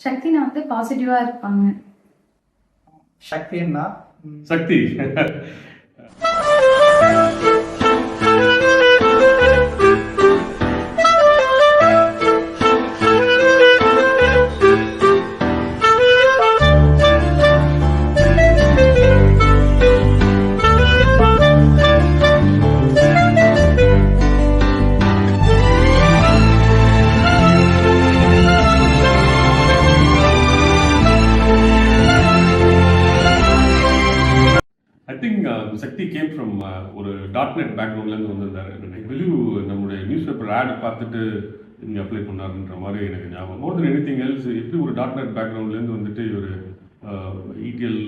சக்தினா வந்து பாசிட்டிவா இருப்பாங்க. சக்தின்னா Shakti I think Shakti came from ஒரு டாட்நெட் பேக்ரவுண்ட்லேருந்து வந்திருந்தாரு. ஐ பிலீவ் நம்முடைய நியூஸ் பேப்பர் ஆட் பார்த்துட்டு இங்கே அப்ளை பண்ணாருன்ற மாதிரி எனக்கு ஞாபகம். More than anything else எப்படி ஒரு டாட்நெட் பேக்ரவுண்ட்லேருந்து வந்துட்டு ஒரு இடிஎல்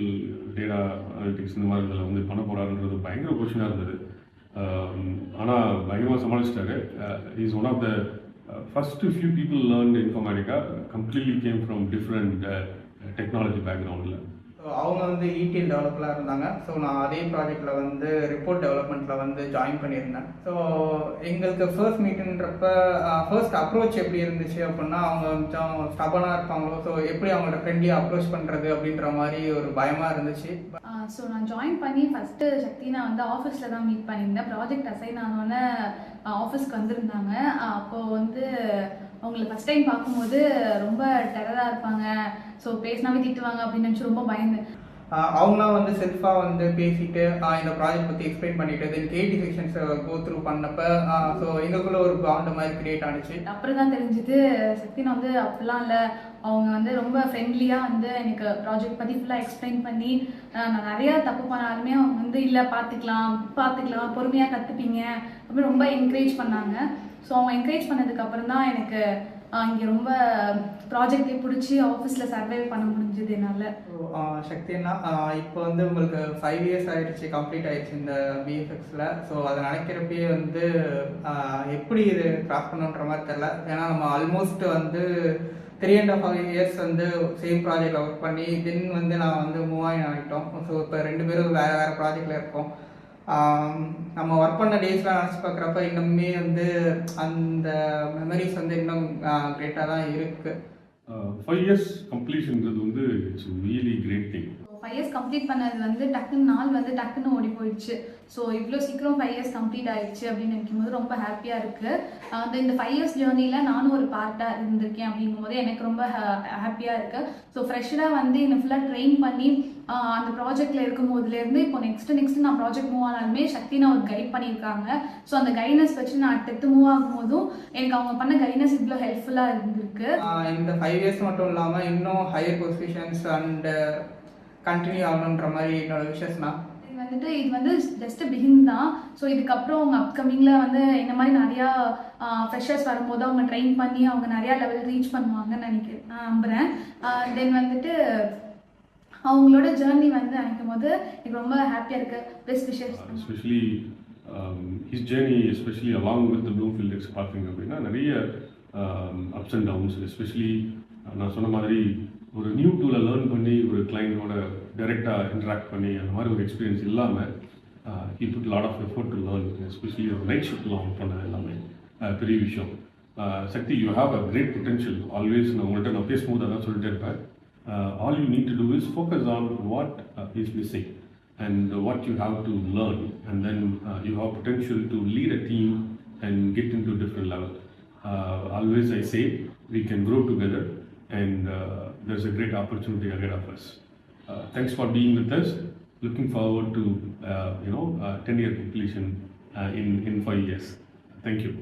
டேட்டா அனலிட்டிக்ஸ் இந்த மாதிரி இதில் வந்து பண்ண போகிறாருன்றது பயங்கர கொஷினாக இருந்தது. ஆனால் பயங்கரமாக சமாளிச்சிட்டாரு. Is one of the first few people learned Informatica completely came from different technology பேக்ரவுண்டில். ஸோ அவங்க வந்து இடிஎல் டெவலப்பராக இருந்தாங்க. ஸோ நான் அதே ப்ராஜெக்டில் வந்து ரிப்போர்ட் டெவலப்மெண்ட்டில் வந்து ஜாயின் பண்ணியிருந்தேன். ஸோ எங்களுக்கு ஃபர்ஸ்ட் மீட்டுன்றப்ப ஃபர்ஸ்ட் அப்ரோச் எப்படி இருந்துச்சு அப்படின்னா, அவங்க கொஞ்சம் ஸ்டபனாக இருப்பாங்களோ, ஸோ எப்படி அவங்களோட ஃப்ரெண்ட்லியாக அப்ரோச் பண்ணுறது அப்படின்ற மாதிரி ஒரு பயமாக இருந்துச்சு. ஸோ நான் ஜாயின் பண்ணி ஃபஸ்ட்டு சக்தினா வந்து ஆஃபீஸில் தான் மீட் பண்ணியிருந்தேன். ப்ராஜெக்ட் அசைன் ஆனோடனே ஆஃபீஸ்க்கு வந்திருந்தாங்க. அப்போது வந்து அவங்களை ஃபஸ்ட் டைம் பார்க்கும்போது ரொம்ப டெரராக இருப்பாங்க. ஸோ பேசினாவே திட்டுவாங்க அப்படின்னு நினச்சி ரொம்ப பயந்தேன். அவங்களாம் வந்து செல்ஃபாக வந்து பேசிட்டு இந்த ப்ராஜெக்ட் பற்றி எக்ஸ்பிளைன் பண்ணிட்டு தென் கேடி செக்ஷன்ஸை கோ த்ரூ பண்ணப்போ ஸோ எங்களுக்குள்ள ஒரு பாண்ட் மாதிரி கிரியேட் ஆனிச்சு. அப்புறம் தான் தெரிஞ்சுது சக்தினா வந்து அப்படிலாம் இல்லை, அவங்க வந்து ரொம்ப ஃப்ரெண்ட்லியாக வந்து எனக்கு ப்ராஜெக்ட் பற்றி ஃபுல்லாக எக்ஸ்பிளைன் பண்ணி நான் நிறையா தப்பு பண்ணாலுமே அவங்க வந்து இல்லை பார்த்துக்கலாம் பொறுமையாக கற்றுப்பீங்க அப்படின்னு ரொம்ப என்கரேஜ் பண்ணாங்க. ஸோ அவங்க என்கரேஜ் பண்ணதுக்கப்புறம் தான் எனக்கு இங்கே ரொம்ப ப்ராஜெக்டே பிடிச்சி ஆஃபீஸில் சர்வைவ் பண்ண முடிஞ்சது என்னால். சக்தின்னா இப்போ வந்து உங்களுக்கு 5 years ஆயிடுச்சு, கம்ப்ளீட் ஆயிடுச்சு இந்த பிஎஃப்எக்ஸில். ஸோ அதை நினைக்கிறப்பயே வந்து எப்படி இது கிராஸ் பண்ணுன்ற மாதிரி தெரில. ஏன்னா நம்ம ஆல்மோஸ்ட் வந்து 3.5 years வந்து சேம் ப்ராஜெக்டில் ஒர்க் பண்ணி தென் வந்து நான் வந்து மூவ் ஆகிட்டோம். ஸோ இப்போ 2 பேரும் வேறு வேறு ப்ராஜெக்டில் இருக்கோம். நம்ம ஒர்க் பண்ண டேஸ்லாம் நினச்சி பார்க்குறப்ப இன்னுமே வந்து அந்த மெமரிஸ் வந்து இன்னும் கிரேட்டாக தான் இருக்குது. 5 years கம்ப்ளீஷன்றது வந்து it's really great thing. 5 years complete பண்ணது வந்து டக்குன்னு நாள் வந்து டக்குன்னு ஓடி போயிடுச்சு. ஸோ இவ்வளோ சீக்கிரம் 5 years கம்ப்ளீட் ஆயிடுச்சு அப்படின்னு நினைக்கும்போது ரொம்ப ஹாப்பியாக இருக்குது. இந்த 5 years ஜேர்னியில் நானும் ஒரு பார்ட்டாக இருந்திருக்கேன் அப்படிங்கும்போது எனக்கு ரொம்ப ஹாப்பியாக இருக்குது. ஸோ ஃப்ரெஷ்ஷாக வந்து என்னை ஃபுல்லாக ட்ரெயின் பண்ணி அந்த ப்ராஜெக்டில் இருக்கும் போதுலேருந்து இப்போ நெக்ஸ்ட்டு நான் ப்ராஜெக்ட் மூவ் ஆனாலுமே சக்தினா ஒரு கைட் பண்ணியிருக்காங்க. ஸோ அந்த கைட்னஸ் வச்சு நான் அடுத்து மூவ் ஆகும்போதும் எனக்கு அவங்க பண்ண கைட்னஸ் இவ்வளோ ஹெல்ப்ஃபுல்லாக இருந்திருக்கு. இந்த 5 years மட்டும் இல்லாமல் இன்னும் ஹையர் பொசிஷன்ஸ் அண்ட் கண்டினியூ ஆகணுன்ற மாதிரி என்னோட விஷஸ்னா இது வந்து ஜஸ்ட் பிகின் தான். ஸோ இதுக்கப்புறம் அவங்க அப்கமிங்கில் வந்து இந்த மாதிரி நிறையா ஃப்ரெஷர்ஸ் வரும்போது அவங்க ட்ரெயின் பண்ணி அவங்க நிறையா லெவல் ரீச் பண்ணுவாங்கன்னு நான் நம்புகிறேன். தென் வந்துட்டு அவங்களோட ஜேர்னி வந்து நினைக்கும் போது எனக்கு ரொம்ப ஹாப்பியாக இருக்குது. Best wishes especially his journey especially along with Bluefield X பார்த்தீங்க அப்படின்னா நிறைய அப்ஸ் அண்ட் டவுன்ஸ். எஸ்பெஷலி நான் சொன்ன மாதிரி ஒரு நியூ டூலை லேர்ன் பண்ணி ஒரு கிளைண்டோட டைரெக்டாக இன்ட்ராக்ட் பண்ணி அந்த மாதிரி ஒரு எக்ஸ்பீரியன்ஸ் இல்லாமல் he put lot of effort to learn. Especially ஒரு நைட் ஷிஃப்ட்லாம் ஒர்க் பண்ணது எல்லாமே பெரிய விஷயம். Shakti, you have a great potential. Always நான் உங்கள்கிட்ட நான் பேசும்போது அதான் சொல்லிட்டே இருப்பேன். All you need to do is focus on what is missing and what you have to learn, and then you have potential to lead a team and get into different level. Always I say we can grow together, and there's a great opportunity ahead of us. Thanks for being with us. Looking forward to 10-year completion in 5 years. Thank you.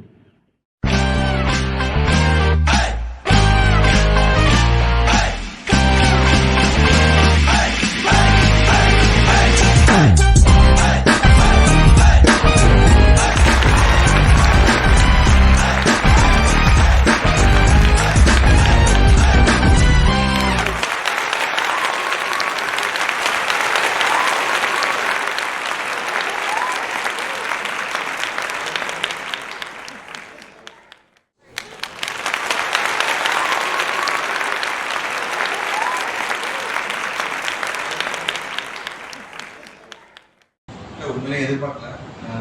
உண்மையிலே எதிர்பார்க்கல.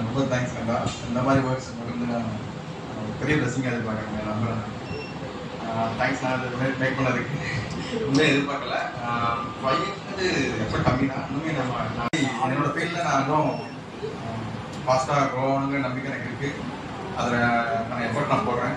ரொம்ப thanks கண்டா. இந்த மாதிரி works தொடர்ந்து நான் பெரிய பிளஸிங்காக எதிர்பார்க்குறேன், நம்புகிறேன். தேங்க்ஸ் நான் இது மேக் பண்ணதுக்கு உண்மையாக எதிர்பார்க்கல. பையன் எப்போ கம்மி தான். இன்னுமே என்னோட ஃபீல்டில் நான் இன்னும் ஃபாஸ்ட்டாக க்ரோ ஆகணுங்கிற நம்பிக்கை எனக்கு இருக்குது. அதில் நான் எஃபர்ட் நான் போடுறேன்.